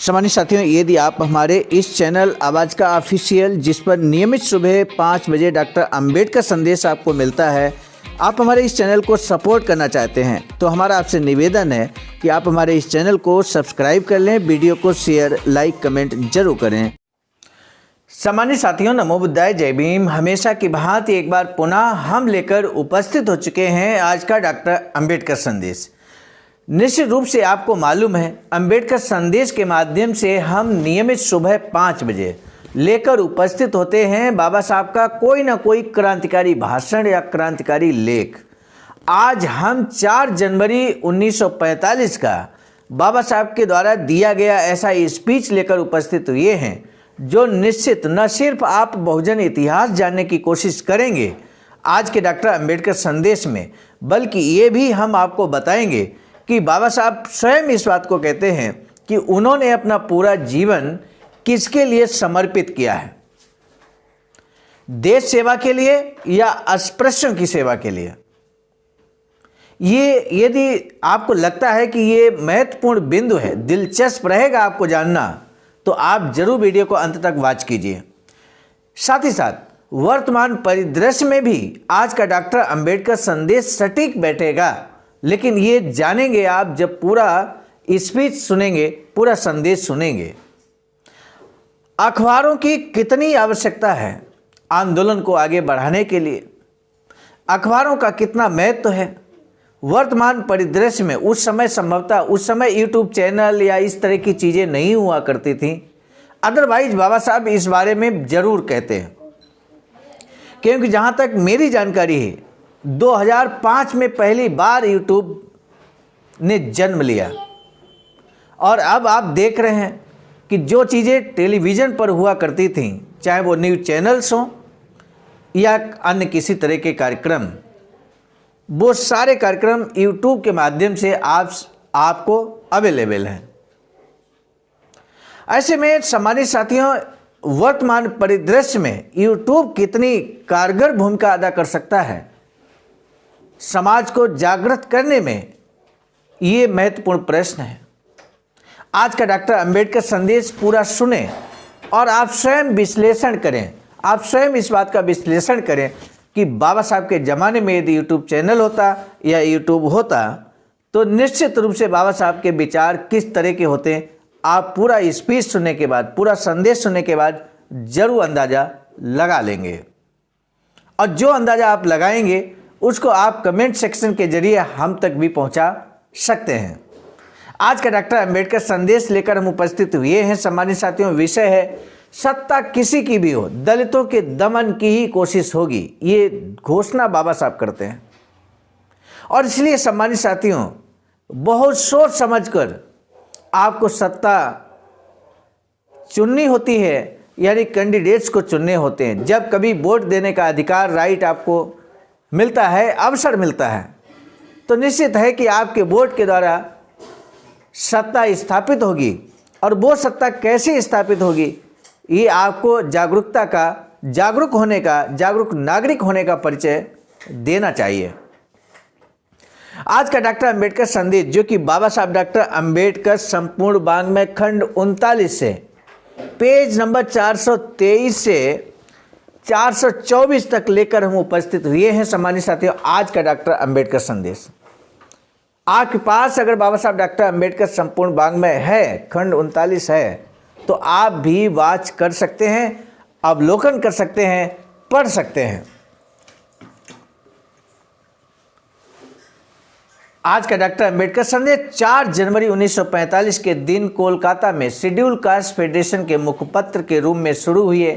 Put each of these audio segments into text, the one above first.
सम्मानित साथियों, यदि आप हमारे इस चैनल आवाज़ का ऑफिशियल, जिस पर नियमित सुबह 5 बजे डॉक्टर अंबेडकर संदेश आपको मिलता है, आप हमारे इस चैनल को सपोर्ट करना चाहते हैं तो हमारा आपसे निवेदन है कि आप हमारे इस चैनल को सब्सक्राइब कर लें, वीडियो को शेयर, लाइक, कमेंट जरूर करें। सम्मानित साथियों, नमो बुद्धाय, जय भीम। हमेशा की भांति एक बार पुनः हम लेकर उपस्थित हो चुके हैं आज का डॉक्टर अंबेडकर संदेश। निश्चित रूप से आपको मालूम है, अंबेडकर संदेश के माध्यम से हम नियमित सुबह 5 बजे लेकर उपस्थित होते हैं बाबा साहब का कोई ना कोई क्रांतिकारी भाषण या क्रांतिकारी लेख। आज हम 4 जनवरी 1945 का बाबा साहब के द्वारा दिया गया ऐसा स्पीच लेकर उपस्थित हुए हैं जो निश्चित न सिर्फ आप बहुजन इतिहास जानने की कोशिश करेंगे आज के डॉक्टर अंबेडकर संदेश में, बल्कि ये भी हम आपको बताएंगे कि बाबा साहब स्वयं इस बात को कहते हैं कि उन्होंने अपना पूरा जीवन किसके लिए समर्पित किया है, देश सेवा के लिए या अस्पृश्यों की सेवा के लिए। ये यदि आपको लगता है कि ये महत्वपूर्ण बिंदु है, दिलचस्प रहेगा आपको जानना, तो आप जरूर वीडियो को अंत तक वॉच कीजिए। साथ ही साथ वर्तमान परिदृश्य में भी आज का डॉक्टर अंबेडकर संदेश सटीक बैठेगा, लेकिन ये जानेंगे आप जब पूरा स्पीच सुनेंगे, पूरा संदेश सुनेंगे। अखबारों की कितनी आवश्यकता है आंदोलन को आगे बढ़ाने के लिए, अखबारों का कितना महत्व है वर्तमान परिदृश्य में। उस समय संभवतः उस समय यूट्यूब चैनल या इस तरह की चीज़ें नहीं हुआ करती थी, अदरवाइज बाबा साहब इस बारे में ज़रूर कहते हैं। क्योंकि जहाँ तक मेरी जानकारी है, 2005 में पहली बार यूट्यूब ने जन्म लिया और अब आप देख रहे हैं कि जो चीज़ें टेलीविज़न पर हुआ करती थीं, चाहे वो न्यूज़ चैनल्स हों या अन्य किसी तरह के कार्यक्रम, वो सारे कार्यक्रम यूट्यूब के माध्यम से आपको अवेलेबल हैं। ऐसे में सम्मानित साथियों, वर्तमान परिदृश्य में यूट्यूब कितनी कारगर भूमिका अदा कर सकता है समाज को जागृत करने में, ये महत्वपूर्ण प्रश्न है। आज का डॉक्टर अंबेडकर संदेश पूरा सुने और आप स्वयं विश्लेषण करें, आप स्वयं इस बात का विश्लेषण करें कि बाबा साहब के ज़माने में यदि यूट्यूब चैनल होता या यूट्यूब होता तो निश्चित रूप से बाबा साहब के विचार किस तरह के होते हैं। आप पूरा स्पीच सुनने के बाद, पूरा संदेश सुनने के बाद जरूर अंदाज़ा लगा लेंगे, और जो अंदाज़ा आप लगाएंगे उसको आप कमेंट सेक्शन के जरिए हम तक भी पहुंचा सकते हैं। आज का डॉक्टर अंबेडकर संदेश लेकर हम उपस्थित हुए हैं। सम्मानित साथियों, विषय है सत्ता किसी की भी हो, दलितों के दमन की ही कोशिश होगी। ये घोषणा बाबा साहब करते हैं और इसलिए सम्मानित साथियों, बहुत सोच समझकर आपको सत्ता चुननी होती है, यानी कैंडिडेट्स को चुनने होते हैं। जब कभी वोट देने का अधिकार, राइट आपको मिलता है, अवसर मिलता है, तो निश्चित है कि आपके वोट के द्वारा सत्ता स्थापित होगी। और वो सत्ता कैसे स्थापित होगी, ये आपको जागरूकता का, जागरूक होने का, जागरूक नागरिक होने का परिचय देना चाहिए। आज का डॉक्टर अंबेडकर संदेश, जो कि बाबा साहब डॉक्टर अंबेडकर संपूर्ण वाङ्मय खंड 39 से पेज नंबर 423 से 424 तक लेकर हम उपस्थित हुए हैं। सम्मानित साथियों, आज का डॉक्टर अंबेडकर संदेश आपके पास अगर बाबा साहब डॉक्टर अंबेडकर संपूर्ण वाङ्मय है, खंड 39 है, तो आप भी वॉच कर सकते हैं, अवलोकन कर सकते हैं, पढ़ सकते हैं। आज का डॉक्टर अंबेडकर संदेश 4 जनवरी 1945 के दिन कोलकाता में शेड्यूल कास्ट फेडरेशन के मुखपत्र के रूप में शुरू हुए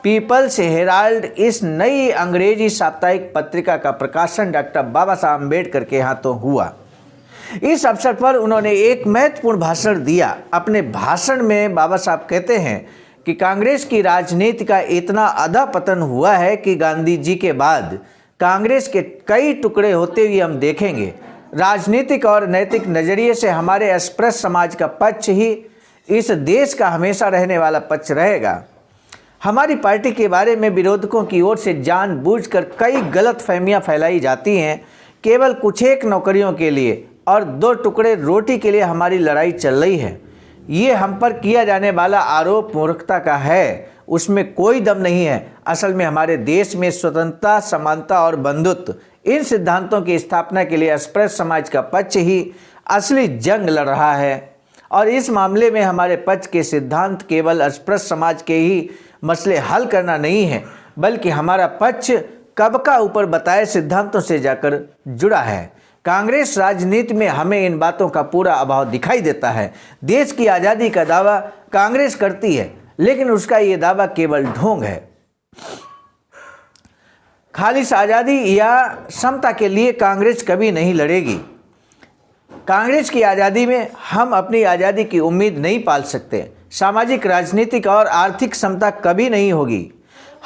पीपल्स हेराल्ड, इस नई अंग्रेजी साप्ताहिक पत्रिका का प्रकाशन डॉक्टर बाबा साहब अंबेडकर के हाथों हुआ। इस अवसर पर उन्होंने एक महत्वपूर्ण भाषण दिया। अपने भाषण में बाबा साहब कहते हैं कि कांग्रेस की राजनीति का इतना अधःपतन हुआ है कि गांधी जी के बाद कांग्रेस के कई टुकड़े होते हुए हम देखेंगे। राजनीतिक और नैतिक नज़रिए से हमारे अस्पृश्य समाज का पक्ष ही इस देश का हमेशा रहने वाला पक्ष रहेगा। हमारी पार्टी के बारे में विरोधकों की ओर से जानबूझकर कई गलत फहमियाँ फैलाई जाती हैं। केवल कुछ एक नौकरियों के लिए और 2 टुकड़े रोटी के लिए हमारी लड़ाई चल रही है। ये हम पर किया जाने वाला आरोप मूर्खता का है, उसमें कोई दम नहीं है। असल में हमारे देश में स्वतंत्रता, समानता और बंधुत्व, इन सिद्धांतों की स्थापना के लिए अस्पृश्य समाज का पक्ष ही असली जंग लड़ रहा है। और इस मामले में हमारे पक्ष के सिद्धांत केवल अस्पृश्य समाज के ही मसले हल करना नहीं है, बल्कि हमारा पक्ष कब का ऊपर बताए सिद्धांतों से जाकर जुड़ा है। कांग्रेस राजनीति में हमें इन बातों का पूरा अभाव दिखाई देता है। देश की आज़ादी का दावा कांग्रेस करती है, लेकिन उसका ये दावा केवल ढोंग है। खालिश आज़ादी या समता के लिए कांग्रेस कभी नहीं लड़ेगी। कांग्रेस की आज़ादी में हम अपनी आज़ादी की उम्मीद नहीं पाल सकते। सामाजिक, राजनीतिक और आर्थिक समता कभी नहीं होगी।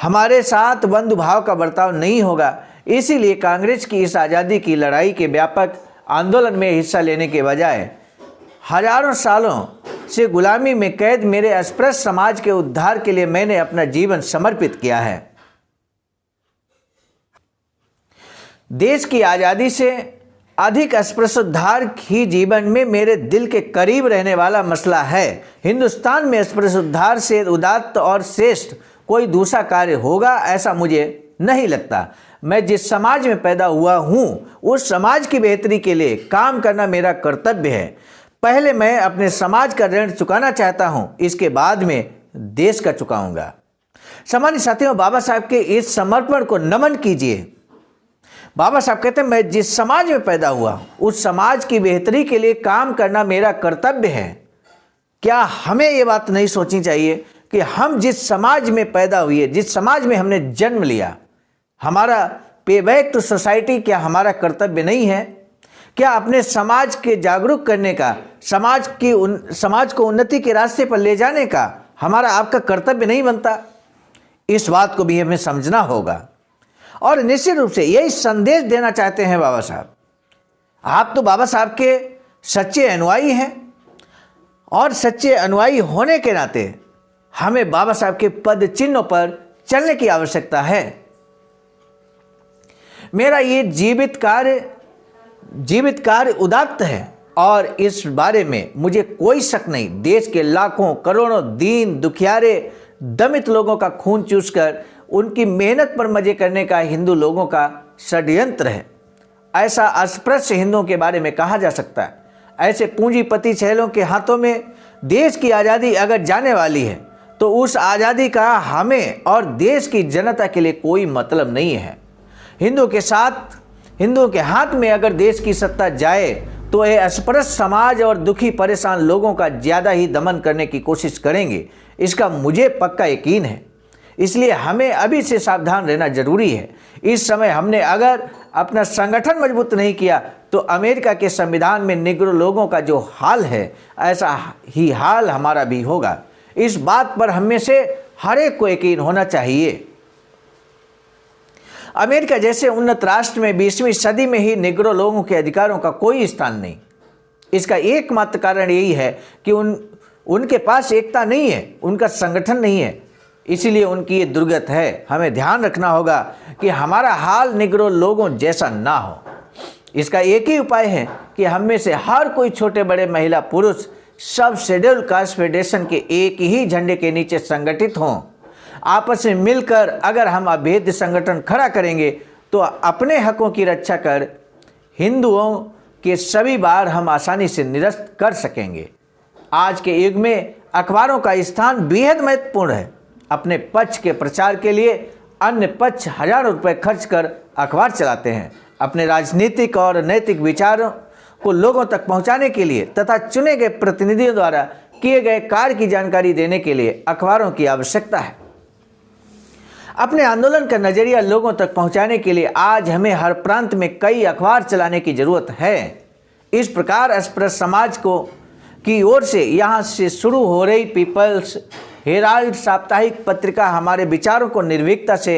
हमारे साथ बंधुभाव का बर्ताव नहीं होगा। इसीलिए कांग्रेस की इस आज़ादी की लड़ाई के व्यापक आंदोलन में हिस्सा लेने के बजाय हजारों सालों से गुलामी में कैद मेरे अस्पृश्य समाज के उद्धार के लिए मैंने अपना जीवन समर्पित किया है। देश की आज़ादी से अधिक अस्पृश्य उद्धार ही जीवन में मेरे दिल के करीब रहने वाला मसला है। हिंदुस्तान में अस्पृश्य उद्धार से उदात्त और श्रेष्ठ कोई दूसरा कार्य होगा, ऐसा मुझे नहीं लगता। मैं जिस समाज में पैदा हुआ हूँ, उस समाज की बेहतरी के लिए काम करना मेरा कर्तव्य है। पहले मैं अपने समाज का ऋण चुकाना चाहता हूँ, इसके बाद में देश का चुकाऊंगा। सामान्य साथियों, बाबा साहब के इस समर्पण को नमन कीजिए। बाबा साहब कहते हैं, मैं जिस समाज में पैदा हुआ उस समाज की बेहतरी के लिए काम करना मेरा कर्तव्य है। क्या हमें ये बात नहीं सोचनी चाहिए कि हम जिस समाज में पैदा हुए, जिस समाज में हमने जन्म लिया, हमारा पे बैक टू सोसाइटी क्या हमारा कर्तव्य नहीं है? क्या अपने समाज के जागरूक करने का, समाज को उन्नति के रास्ते पर ले जाने का हमारा आपका कर्तव्य नहीं बनता? इस बात को भी हमें समझना होगा। और निश्चित रूप से यही संदेश देना चाहते हैं बाबा साहब। आप तो बाबा साहब के सच्चे अनुयायी हैं, और सच्चे अनुयायी होने के नाते हमें बाबा साहब के पद चिन्हों पर चलने की आवश्यकता है। मेरा ये जीवित कार्य उदात्त है, और इस बारे में मुझे कोई शक नहीं। देश के लाखों करोड़ों दीन दुखियारे दमित लोगों का खून चूसकर उनकी मेहनत पर मजे करने का हिंदू लोगों का षड्यंत्र है, ऐसा अस्पृश्य हिंदुओं के बारे में कहा जा सकता है। ऐसे पूंजीपति चेलों के हाथों में देश की आज़ादी अगर जाने वाली है, तो उस आज़ादी का हमें और देश की जनता के लिए कोई मतलब नहीं है। हिंदुओं के हाथ में अगर देश की सत्ता जाए, तो ये अस्पृश्य समाज और दुखी परेशान लोगों का ज़्यादा ही दमन करने की कोशिश करेंगे, इसका मुझे पक्का यकीन है। इसलिए हमें अभी से सावधान रहना जरूरी है। इस समय हमने अगर अपना संगठन मजबूत नहीं किया, तो अमेरिका के संविधान में निग्रो लोगों का जो हाल है, ऐसा ही हाल हमारा भी होगा। इस बात पर हम में से हर एक को यकीन होना चाहिए। अमेरिका जैसे उन्नत राष्ट्र में 20वीं सदी में ही निग्रो लोगों के अधिकारों का कोई स्थान नहीं। इसका एकमात्र कारण यही है कि उनके पास एकता नहीं है, उनका संगठन नहीं है, इसीलिए उनकी ये दुर्गत है। हमें ध्यान रखना होगा कि हमारा हाल निग्रो लोगों जैसा ना हो। इसका एक ही उपाय है कि हम में से हर कोई, छोटे बड़े, महिला पुरुष, सब शेड्यूल कास्ट फेडरेशन के एक ही झंडे के नीचे संगठित हों। आपस में मिलकर अगर हम अभेद्य संगठन खड़ा करेंगे, तो अपने हकों की रक्षा कर हिंदुओं के सभी बार हम आसानी से निरस्त कर सकेंगे। आज के युग में अखबारों का स्थान बेहद महत्वपूर्ण है। अपने पक्ष के प्रचार के लिए अन्य पक्ष हजारों रुपए खर्च कर अखबार चलाते हैं। अपने राजनीतिक और नैतिक विचारों को लोगों तक पहुंचाने के लिए तथा चुने गए प्रतिनिधियों द्वारा किए गए कार्य की जानकारी देने के लिए अखबारों की आवश्यकता है। अपने आंदोलन का नजरिया लोगों तक पहुंचाने के लिए आज हमें हर प्रांत में कई अखबार चलाने की जरूरत है। इस प्रकार अस्पृश्य समाज की ओर से यहाँ से शुरू हो रही पीपल्स हेराल्ड साप्ताहिक पत्रिका हमारे विचारों को निर्भीकता से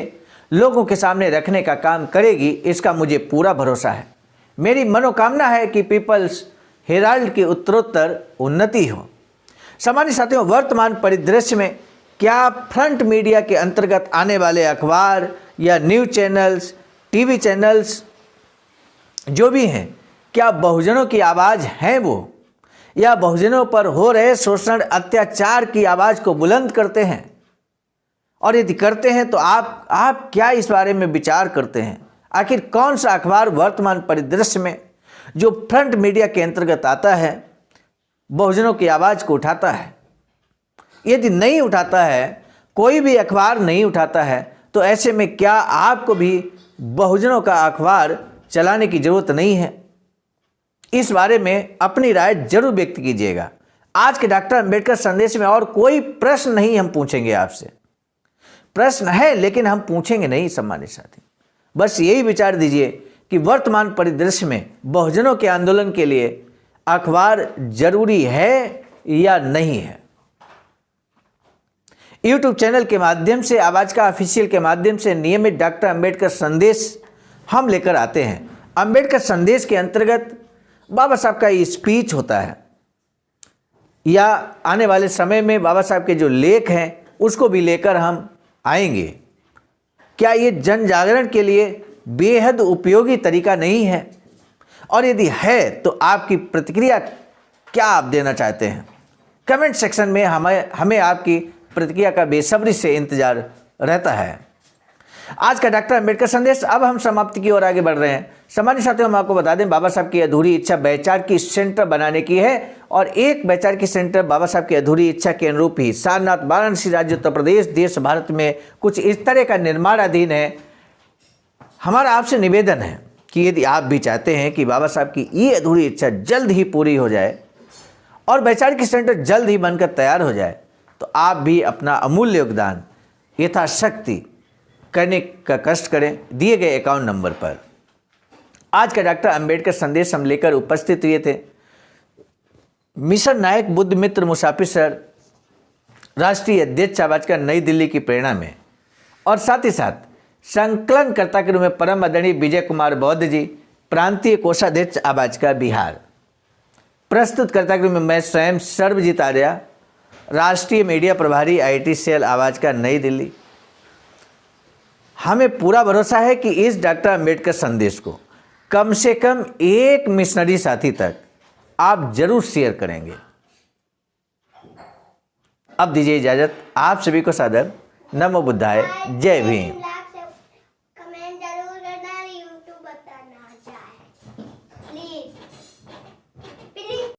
लोगों के सामने रखने का काम करेगी, इसका मुझे पूरा भरोसा है। मेरी मनोकामना है कि पीपल्स हेराल्ड की उत्तरोत्तर उन्नति हो। सामान्य साथियों, वर्तमान परिदृश्य में क्या फ्रंट मीडिया के अंतर्गत आने वाले अखबार या न्यूज़ चैनल्स, टीवी चैनल्स जो भी हैं, क्या बहुजनों की आवाज़ हैं वो, या बहुजनों पर हो रहे शोषण अत्याचार की आवाज को बुलंद करते हैं? और यदि करते हैं तो आप क्या इस बारे में विचार करते हैं? आखिर कौन सा अखबार वर्तमान परिदृश्य में जो फ्रंट मीडिया के अंतर्गत आता है बहुजनों की आवाज को उठाता है? यदि नहीं उठाता है, कोई भी अखबार नहीं उठाता है, तो ऐसे में क्या आपको भी बहुजनों का अखबार चलाने की जरूरत नहीं है? इस बारे में अपनी राय जरूर व्यक्त कीजिएगा। आज के डॉक्टर अंबेडकर संदेश में और कोई प्रश्न नहीं हम पूछेंगे आपसे। प्रश्न है लेकिन हम पूछेंगे नहीं सम्मानित साथी। बस यही विचार दीजिए कि वर्तमान परिदृश्य में बहुजनों के आंदोलन के लिए अखबार जरूरी है या नहीं है। यूट्यूब चैनल के माध्यम से, आवाज का ऑफिशियल के माध्यम से नियमित डॉक्टर अंबेडकर संदेश हम लेकर आते हैं। अंबेडकर संदेश के अंतर्गत बाबा साहब का ये स्पीच होता है या आने वाले समय में बाबा साहब के जो लेख हैं उसको भी लेकर हम आएंगे। क्या ये जन जागरण के लिए बेहद उपयोगी तरीका नहीं है? और यदि है तो आपकी प्रतिक्रिया क्या आप देना चाहते हैं? कमेंट सेक्शन में हमें आपकी प्रतिक्रिया का बेसब्री से इंतजार रहता है। आज का डॉक्टर अंबेडकर संदेश, अब हम समाप्ति की ओर आगे बढ़ रहे हैं। सम्मानित साथियों, हम आपको बता दें, बाबा साहब की अधूरी इच्छा वैचारिकी सेंटर बनाने की है और एक वैचारिकी सेंटर बाबा साहब की अधूरी इच्छा के अनुरूप ही सारनाथ, वाराणसी, राज्य उत्तर प्रदेश, देश भारत में कुछ इस तरह का निर्माणाधीन है। हमारा आपसे निवेदन है कि यदि आप भी चाहते हैं कि बाबा साहब की ये अधूरी इच्छा जल्द ही पूरी हो जाए और वैचारिकी सेंटर जल्द ही बनकर तैयार हो जाए, तो आप भी अपना अमूल्य योगदान यथाशक्ति करने का कष्ट करें दिए गए अकाउंट नंबर पर। आज का डॉक्टर अंबेडकर संदेश हम लेकर उपस्थित हुए थे मिशन नायक बुद्ध मित्र मुसाफिर सर, राष्ट्रीय अध्यक्ष आवाज का नई दिल्ली की प्रेरणा में, और साथ ही साथ संकलनकर्ता के रूप में परम आदरणीय विजय कुमार बौद्ध जी, प्रांतीय कोषाध्यक्ष आवाज का बिहार, प्रस्तुतकर्ता के रूप में मैं स्वयं सर्वजीत आर्या, राष्ट्रीय मीडिया प्रभारी IIT सेल आवाज का नई दिल्ली। हमें पूरा भरोसा है कि इस डॉक्टर अंबेडकर संदेश को कम से कम एक मिशनरी साथी तक आप जरूर शेयर करेंगे। अब दीजिए इजाजत, आप सभी को सादर नमो बुद्धाय, जय भीम।